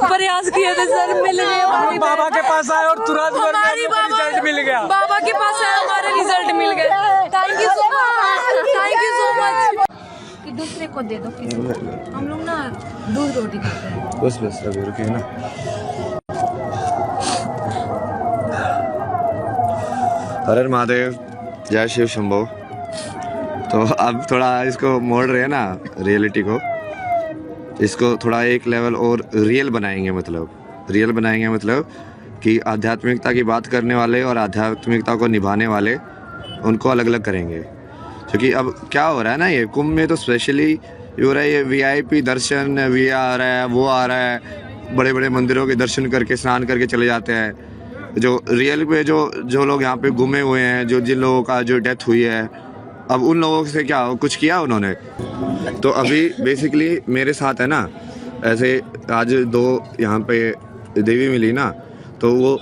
प्रयास किए थे सर, मिल गए। हम बाबा के पास आए और तुरंत रिजल्ट मिल गया। बाबा के पास आए, हमारे रिजल्ट मिल गए। Thank you so much, thank you so much. कि दूसरे को दे दो किसी को। हम लोग ना दूध रोटी खाते हैं। बस अभी रुकिए ना। हर हर महादेव, जय शिव शंभो। तो अब थोड़ा इसको मोड़ रहे हैं ना, रियलिटी को, इसको थोड़ा एक लेवल और रियल बनाएंगे। मतलब कि आध्यात्मिकता की बात करने वाले और आध्यात्मिकता को निभाने वाले, उनको अलग अलग करेंगे। क्योंकि अब क्या हो रहा है ना, ये कुंभ में तो स्पेशली हो रहा है ये VIP दर्शन, आ रहा है, वो आ रहा है, बड़े बड़े मंदिरों के दर्शन करके स्नान करके चले जाते हैं। जो रियल में जो लोग यहाँ पे घूमे हुए हैं, जिन लोगों का जो डेथ हुई है, अब उन लोगों से क्या कुछ किया उन्होंने? तो अभी बेसिकली मेरे साथ है ना, ऐसे आज 2 यहाँ पे देवी मिली ना, तो वो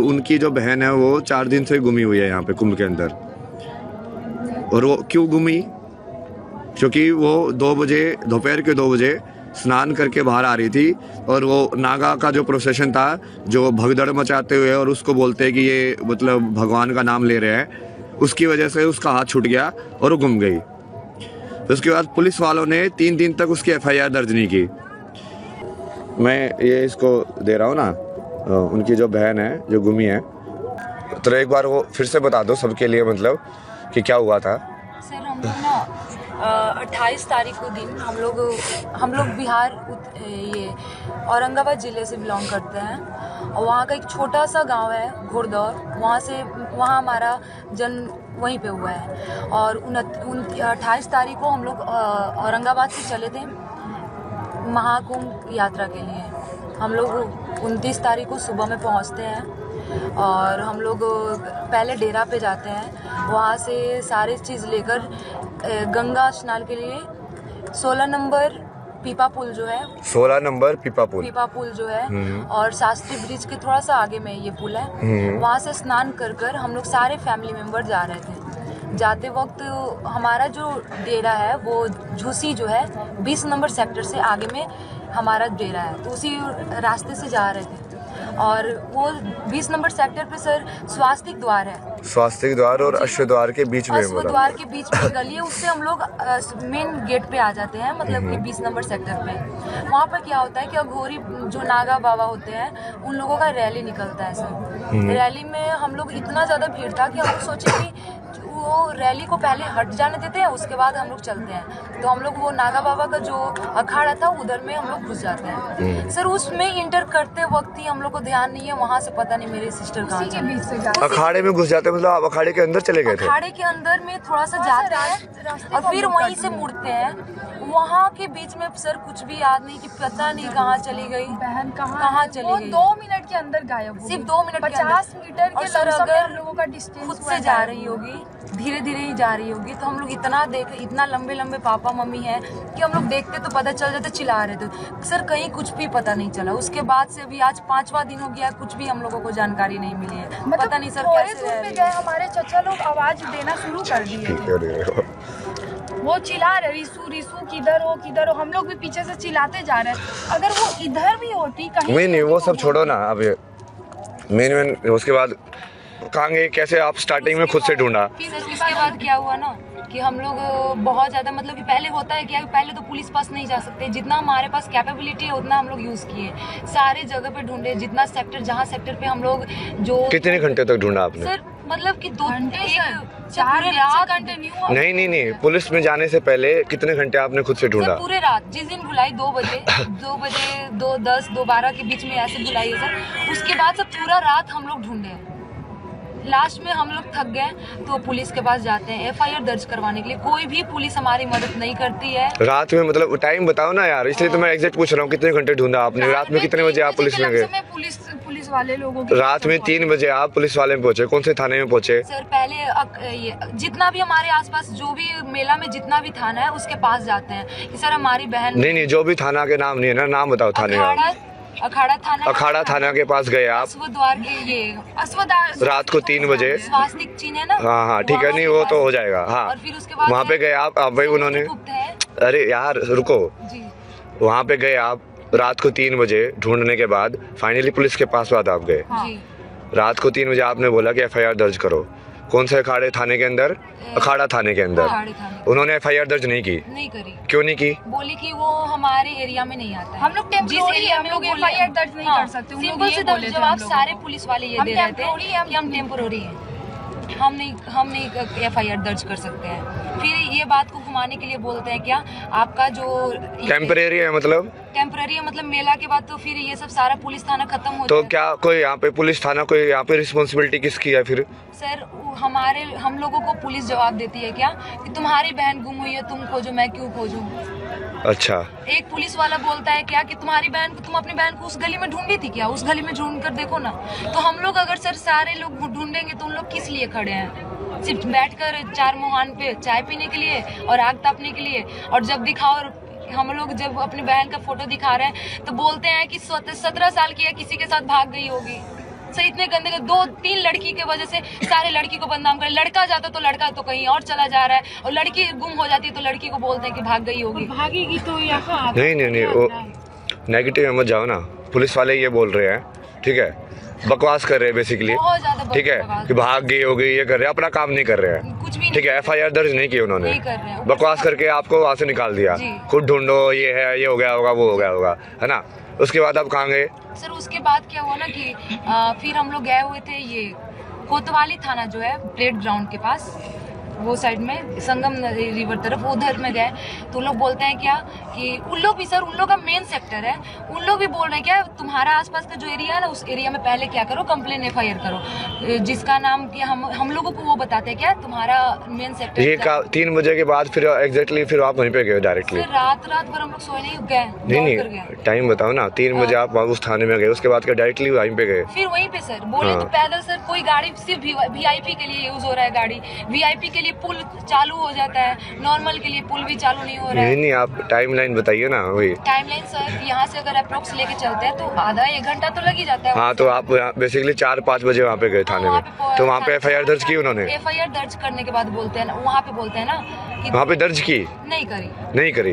उनकी जो बहन है वो 4 दिन से गुमी हुई है यहाँ पे कुंभ के अंदर। और वो क्यों गुमी? क्योंकि वो 2 बजे, दोपहर के 2 बजे स्नान करके बाहर आ रही थी, और वो नागा का जो प्रोसेशन था, जो भगदड़ मचाते हुए और उसको बोलते हैं कि ये मतलब भगवान का नाम ले रहे हैं, उसकी वजह से उसका हाथ छूट गया और वो गुम गई। तो उसके बाद पुलिस वालों ने 3 दिन तक उसकी FIR दर्ज नहीं की। मैं ये इसको दे रहा हूँ ना, उनकी जो बहन है जो गुमी है, तो एक बार वो फिर से बता दो सबके लिए, मतलब कि क्या हुआ था। सर हम लोग ना 28 तारीख को दिन हम लोग बिहार ये औरंगाबाद ज़िले से बिलोंग करते हैं, और वहाँ का एक छोटा सा गांव है घोड़दौर, वहाँ हमारा जन्म वहीं पे हुआ है। और 28 तारीख को हम लोग औरंगाबाद से चले थे महाकुंभ यात्रा के लिए। हम लोग 29 तारीख को सुबह में पहुँचते हैं, और हम लोग पहले डेरा पे जाते हैं, वहाँ से सारी चीज़ लेकर गंगा स्नान के लिए 16 नंबर पीपा पुल जो है, 16 नंबर पीपा पुल जो है, और शास्त्री ब्रिज के थोड़ा सा आगे में ये पुल है, वहाँ से स्नान कर हम लोग सारे फैमिली मेम्बर जा रहे थे। जाते वक्त हमारा जो डेरा है वो झूसी जो है 20 नंबर सेक्टर से आगे में हमारा डेरा है, तो उसी रास्ते से जा रहे थे। और वो 20 नंबर सेक्टर पे सर स्वास्तिक द्वार है, स्वास्तिक द्वार और अश्व द्वार के बीच में, द्वार के बीच में गली है, उससे हम लोग मेन गेट पे आ जाते हैं, मतलब कि 20 नंबर सेक्टर पे। वहाँ पर क्या होता है कि अघोरी जो नागा बाबा होते हैं, उन लोगों का रैली निकलता है सर। रैली में हम लोग इतना ज़्यादा भीड़ था कि हम लोग सोचे कि वो रैली को पहले हट जाने देते हैं, उसके बाद हम लोग चलते हैं। तो हम लोग वो नागा बाबा का जो अखाड़ा था उधर में हम लोग घुस जाते हैं सर। उसमें इंटर करते वक्त ही हम लोग को ध्यान नहीं है, वहाँ से पता नहीं मेरी सिस्टर कहाँ है। अखाड़े में घुस जाते, मतलब आप अखाड़े के अंदर चले गए थे? अखाड़े के अंदर में थोड़ा सा जाते हैं और फिर वहीं से मुड़ते हैं। वहाँ के बीच में सर कुछ भी याद नहीं कि पता नहीं कहाँ चली गई बहन, कहाँ चली गई। 2 मिनट के अंदर गायब, सिर्फ 2 मिनट, 50 मीटर के सर अगर हम लोगों का डिस्टेंस खुद से जा रही होगी, धीरे धीरे ही जा रही होगी, तो हम लोग इतना लंबे लंबे पापा मम्मी हैं कि हम लोग देखते तो पता चल जाते, चिल्ला रहे थे सर, कहीं कुछ भी पता नहीं चला। उसके बाद से अभी आज 5वां दिन हो गया, कुछ भी हम लोगों को जानकारी नहीं मिली है, मतलब पता नहीं सर कैसे गए। हमारे चचा लोग आवाज देना शुरू कर दिए, वो चिल्ला रहे रिसू किधर हो। हम लोग भी पीछे से चिल्लाते जा रहे हैं। अगर वो इधर भी होती कहीं नहीं वो सब छोड़ो ना, अब मेन उसके बाद कहाँ गए, कैसे आप स्टार्टिंग में खुद से ढूंढा? उसके बाद क्या हुआ ना कि हम लोग बहुत ज़्यादा, मतलब कि पहले होता है क्या, पहले तो पुलिस पास नहीं जा सकते, जितना हमारे पास कैपेबिलिटी है उतना हम लोग यूज़ किए, सारे जगह पे ढूंढे, जितना सेक्टर, जहाँ सेक्टर पे हम लोग जो। कितने घंटे तक ढूंढा आपने सर? मतलब कि 2 घंटे 4 कंटिन्यू। नहीं, पुलिस में जाने से पहले कितने घंटे आपने खुद से ढूंढा? पूरे रात, जिस दिन बुलाई 2 बजे 2:10 2:12 के बीच में ऐसे बुलाई है सर। उसके बाद से पूरा रात हम लोग ढूंढे, लास्ट में हम लोग थक गए तो पुलिस के पास जाते हैं FIR दर्ज करवाने के लिए। कोई भी पुलिस हमारी मदद नहीं करती है रात में, मतलब टाइम बताओ ना यार, इसलिए तो मैं एग्जैक्ट पूछ रहा हूँ, कितने घंटे ढूंढा आपने? रात में कितने बजे आप पुलिस में गए? पुलिस वाले लोगों रात में 3 बजे आप पुलिस वाले में पहुंचे? कौन से थाने में पहुंचे सर? पहले जितना भी हमारे आसपास जो भी मेला में जितना भी थाना है उसके पास जाते हैं कि सर हमारी बहन। नहीं, जो भी थाना के नाम नहीं है ना, नाम बताओ थाने का। अखाड़ा थाना के पास गए आप? रात को 3 बजे स्वास्तिक चिन्ह है ना? हाँ ठीक है, नहीं वो तो हो जाएगा। हाँ, और फिर उसके बाद वहाँ पे गए आप भाई, उन्होंने, अरे यार रुको, वहाँ पे गए आप, रात को 3 बजे ढूंढने के बाद फाइनली पुलिस के पास बात आप गए। जी रात को 3 बजे आपने बोला कि एफआईआर दर्ज करो। कौन से अखाड़े थाने के अंदर? अखाड़ा थाने के अंदर। अखाड़े थाने। उन्होंने एफआईआर दर्ज नहीं की। नहीं करी। क्यों नहीं की? बोली कि वो हमारे एरिया में नहीं आता है। हम लोग टेम्पोररी हैं, हम लोग FIR दर्ज नहीं कर सकते। उन लोग सिंपल ये से बोले थे जवाब हम लोग। सारे पुलिस वाले ये हम दे रहे थे temporary हैं, कि हम टेम्पोररी हैं, हम नहीं FIR दर्ज कर सकते हैं। फिर ये बात को घुमाने के लिए बोलते हैं क्या आपका जो टेम्परेरी है मतलब? टेम्पररी मतलब मेला के बाद तो फिर ये सब सारा पुलिस थाना खत्म हो तो जाए। क्या कोई यहाँ पे पुलिस थाना, कोई यहाँ पे रिस्पॉन्सिबिलिटी किसकी है फिर? सर हम लोगों को पुलिस जवाब देती है क्या कि तुम्हारी बहन गुम हुई है, तुम खोजो, मैं क्यों खोजूं? अच्छा, एक पुलिस वाला बोलता है क्या कि तुम्हारी बहन को, तुम अपनी बहन को उस गली में ढूंढी थी क्या, उस गली में ढूंढ कर देखो ना। तो हम लोग अगर सर सारे लोग ढूंढेंगे तो उन लोग किस लिए खड़े हैं? सिर्फ बैठकर चार मुहान पे चाय पीने के लिए और आग तापने के लिए। और जब दिखाओ, हम लोग जब अपनी बहन का फोटो दिखा रहे हैं तो बोलते हैं कि 17 साल की है, किसी के साथ भाग गई होगी। सर इतने गंदे 2-3 लड़की के वजह से सारे लड़की को बदनाम कर। लड़का जाता तो लड़का तो कहीं और चला जा रहा है, और लड़की गुम हो जाती है तो लड़की को बोलते हैं कि भाग गई होगी। भागेगी तो यहाँ नहीं वो नेगेटिव में मत जाओ ना। पुलिस वाले ये बोल रहे हैं, ठीक है, बकवास कर रहे हैं बेसिकली, बहुत ज्यादा ठीक है, बकवास। कि भाग गई होगी, ये कर रहे हैं, अपना काम नहीं कर रहे हैं, कुछ भी ठीक है। एफआईआर दर्ज नहीं की उन्होंने, नहीं कर रहे हैं। बकवास करके आपको वहाँ से निकाल दिया। जी। खुद ढूंढो, ये है, ये हो गया होगा, वो हो गया होगा, है ना। उसके बाद आप कहाँ गए? सर उसके बाद क्या हुआ ना कि फिर हम लोग गए हुए थे ये कोतवाली थाना जो है परेड ग्राउंड के पास, वो साइड में संगम रिवर तरफ, उधर में गए तो लोग बोलते हैं क्या कि उन लोग भी, सर उन लोग का मेन सेक्टर है, उन लोग भी बोल रहे हैं क्या तुम्हारा आसपास का जो एरिया है ना, उस एरिया में पहले क्या करो, कंप्लेन FIR करो, जिसका नाम कि हम लोगों को वो बताते हैं क्या तुम्हारा मेन सेक्टर। ये 3 बजे के बाद फिर एग्जैक्टली फिर आप वहीं पे गए डायरेक्टली? सर रात भर हम लोग सोए नहीं, गए नहीं टाइम बताओ ना। 3 बजे आप उस थाने में गए, उसके बाद क्या डायरेक्टली वहीं पे गए? फिर वहीं पे सर बोले हाँ। तो पैदल सर कोई गाड़ी सिर्फ VIP के लिए यूज हो रहा है, गाड़ी VIP के लिए पुल चालू हो जाता है, नॉर्मल के लिए पुल भी चालू नहीं हो रहा है। नहीं आप टाइमलाइन बताइए ना। वही टाइमलाइन सर यहाँ से अगर अप्रोक्स लेके चलते हैं तो आधा 1 घंटा तो लग ही जाता है। हाँ, तो आप बेसिकली 4-5 बजे वहाँ पे गए थाने में, तो वहाँ पे FIR दर्ज की उन्होंने? FIR दर्ज करने के बाद बोलते हैं ना, वहाँ पे बोलते हैं ना कि वहाँ पे दर्ज की? नहीं करी। नहीं करी?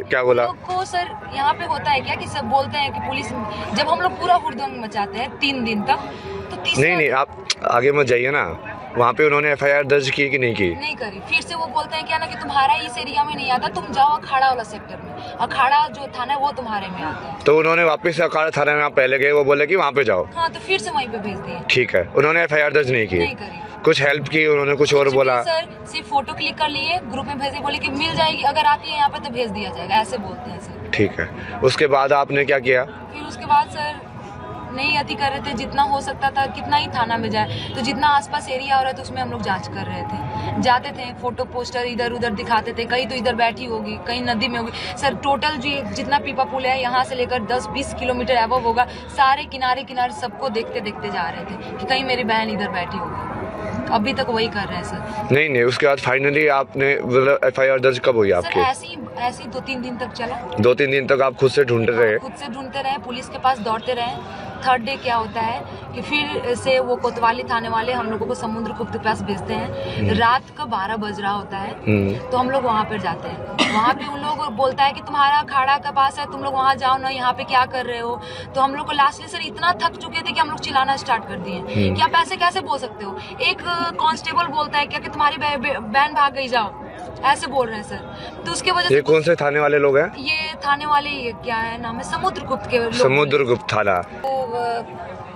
क्या बोला? लोग को सर यहाँ पे होता है क्या कि सब बोलते हैं कि पुलिस, जब हम लोग पूरा हुड़दंग मचाते हैं 3 दिन तक, तो नहीं आप आगे मत जाइए ना। वहाँ पे उन्होंने FIR दर्ज की कि नहीं की? नहीं करी। फिर से वो बोलते हैं क्या ना कि तुम्हारा इस एरिया में नहीं आता, तुम जाओ अखाड़ा वाला सेक्टर में, अखाड़ा जो थाना है वो तुम्हारे में आता है। तो उन्होंने वापस से अखाड़ा थाने में आप पहले गए, वो बोले कि वहाँ पे जाओ। हाँ, तो फिर से वहीं पे भेज दिए। ठीक है, उन्होंने FIR दर्ज नहीं की? नहीं करी। कुछ हेल्प की उन्होंने, कुछ और बोला? सर सिर्फ फोटो क्लिक कर लिए, ग्रुप में भेजे, बोले कि मिल जाएगी, अगर आती है यहाँ पे तो भेज दिया जाएगा, ऐसे बोलते हैं सर। ठीक है, उसके बाद आपने क्या किया? फिर उसके बाद सर नहीं अति कर रहे थे, जितना हो सकता था कितना ही थाना में जाए, तो जितना आसपास एरिया हो रहा था उसमें हम लोग जांच कर रहे थे। जाते थे, फोटो पोस्टर इधर उधर दिखाते थे, कहीं तो इधर बैठी होगी, कहीं नदी में होगी। सर टोटल जितना पीपा पुल है यहाँ से लेकर 10-20 किलोमीटर एबव होगा, सारे किनारे किनारे सबको देखते देखते जा रहे थे कि कहीं मेरी बहन इधर बैठी होगी। अभी तक वही कर रहे हैं सर। नहीं उसके बाद फाइनली आपने FIR दर्ज कब हुई आपकी? ऐसे ही 2-3 दिन तक चला। 2-3 दिन तक आप खुद से ढूंढते रहे? खुद से ढूंढते रहे, पुलिस के पास दौड़ते रहे। थर्ड डे क्या होता है कि फिर से वो कोतवाली थाने वाले हम लोगों को समुद्रगुप्त के पास भेजते हैं। रात का 12 बज रहा होता है, तो हम लोग वहाँ पर जाते हैं। वहाँ पे उन लोग बोलता है कि तुम्हारा अखाड़ा के पास है, तुम लोग वहाँ जाओ ना, यहाँ पे क्या कर रहे हो। तो हम लोग को लास्टली सर इतना थक चुके थे कि हम लोग चिल्लाना स्टार्ट कर दिए कि आप ऐसे कैसे बोल सकते हो। एक कांस्टेबल बोलता है क्या कि तुम्हारी बहन भाग गई, जाओ, ऐसे बोल रहे हैं सर। तो उसके वजह से ये कौन से थाने वाले लोग हैं? ये थाने वाले, ये क्या है नाम है, समुद्रगुप्त के लोग। समुद्रगुप्त थाना। तो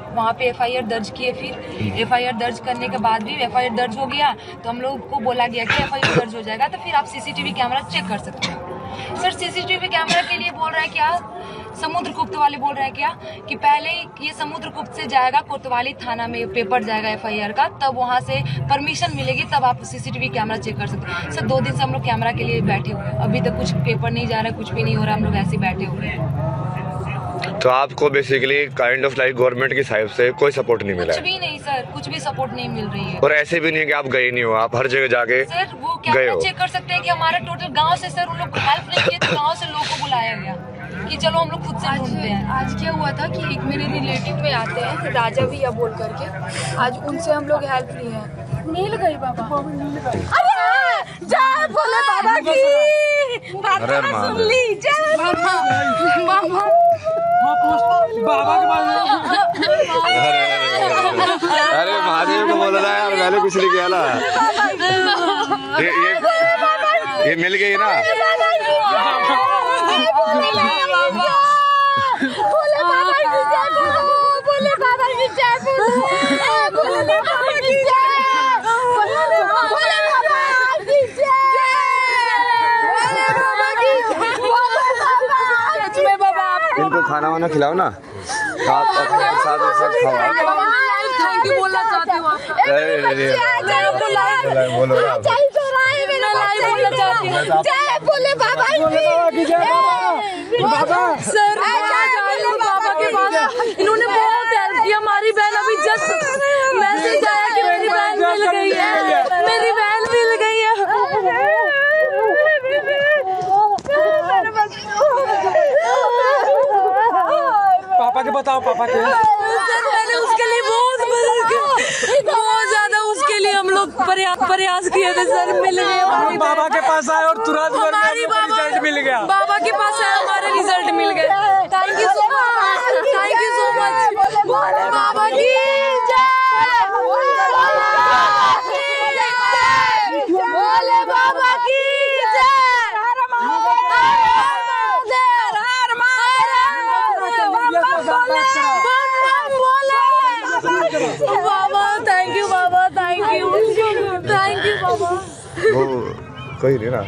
वहाँ पे FIR दर्ज किए। फिर FIR दर्ज करने के बाद भी FIR दर्ज हो गया तो हम लोग को बोला गया कि FIR दर्ज हो जाएगा तो फिर आप CCTV कैमरा चेक कर सकते हो। सर CCTV कैमरा के लिए बोल रहा है क्या, समुद्रगुप्त वाले बोल रहे हैं क्या कि पहले ये समुद्रगुप्त से जाएगा, कोतवाली थाना में पेपर जाएगा FIR का, तब वहाँ से परमिशन मिलेगी, तब आप CCTV कैमरा चेक कर सकते हैं। सर 2 दिन से हम लोग कैमरा के लिए बैठे हुए हैं, अभी तक कुछ पेपर नहीं जा रहा है, कुछ भी नहीं हो रहा, हम लोग ऐसे बैठे हुए हैं। तो आपको basically kind of like government की साइड से कोई सपोर्ट नहीं मिला? कुछ भी नहीं सर, कुछ भी सपोर्ट नहीं मिल रही है। और ऐसे भी नहीं है कि आप गए नहीं हो, आप हर जगह जाके सर वो कैमरा चेक कर सकते हैं कि हमारा टोटल गांव से सर उन लोग हेल्प नहीं किए, तो गांव से लोगों को बुलाया गया कि चलो हम लोग खुद से ढूंढते हैं। आज क्या हुआ था कि एक मेरे रिलेटिव में आते हैं राजा भैया बोल करके, आज उनसे हम लोग हेल्प लिए हैं। नील गई बाबा, अरे जय भोले बाबा की, बाबा सुन ली, जय बाबा। बाबा के पास अरे महादेव को बोल रहा है यार, मैंने कुछ नहीं किया ना। ये मिल गई ना। इनको खाना वाना खिलाओ ना, साथ साथ खाओ। थैंक यू बोलना चाहती हूँ बोलो ना। सर बाबा के पास इन्होंने बहुत हेल्प किया। हमारी बहन अभी जस्ट मैसेज आया कि मेरी बहन मिल गई है, मेरी बहन मिल गई है। पापा के बताओ, पापा के। सर मैंने उसके लिए बहुत मदद की, बहुत ज्यादा उसके लिए हम लोग प्रयास किए थे। सर मिल गए हमारी बाबा के पास आए और तुरंत हमारी रिजल्ट मिल गया। बाबा के पास आए, हमारे रिजल्ट मिल गए। Thank you so much, thank you so much. बाबा की जय, बोले बाबा की जय। बाबा थैंक यू, बाबा थैंक यू, थैंक यू बाबा। वो कोई नहीं ना।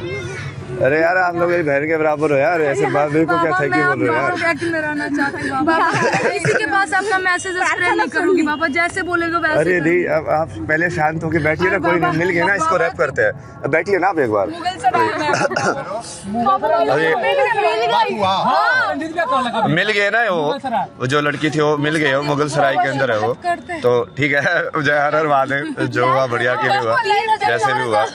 अरे यार आप लोग मेरी बहन के बराबर हो यार, ऐसे बात को क्या थैंक यू बोल रहे हो यार। में रहना चाहती हूँ बाबा। किसी के पास अपना मैसेज स्प्रेड नहीं करूंगी बाबा, जैसे बोलेगे वैसे। अरे नहीं, अब आप पहले शांत होके बैठिए ना, कोई नहीं, मिल गया ना, इसको रैप करते हैं। अब बैठिए ना आप एक बार। मिल गए ना वो जो लड़की थी वो मिल गई, वो मुगल सराय के अंदर है वो। तो ठीक है, जय हर हर महादेव, जो हुआ बढ़िया के लिए हुआ, जैसे भी हुआ।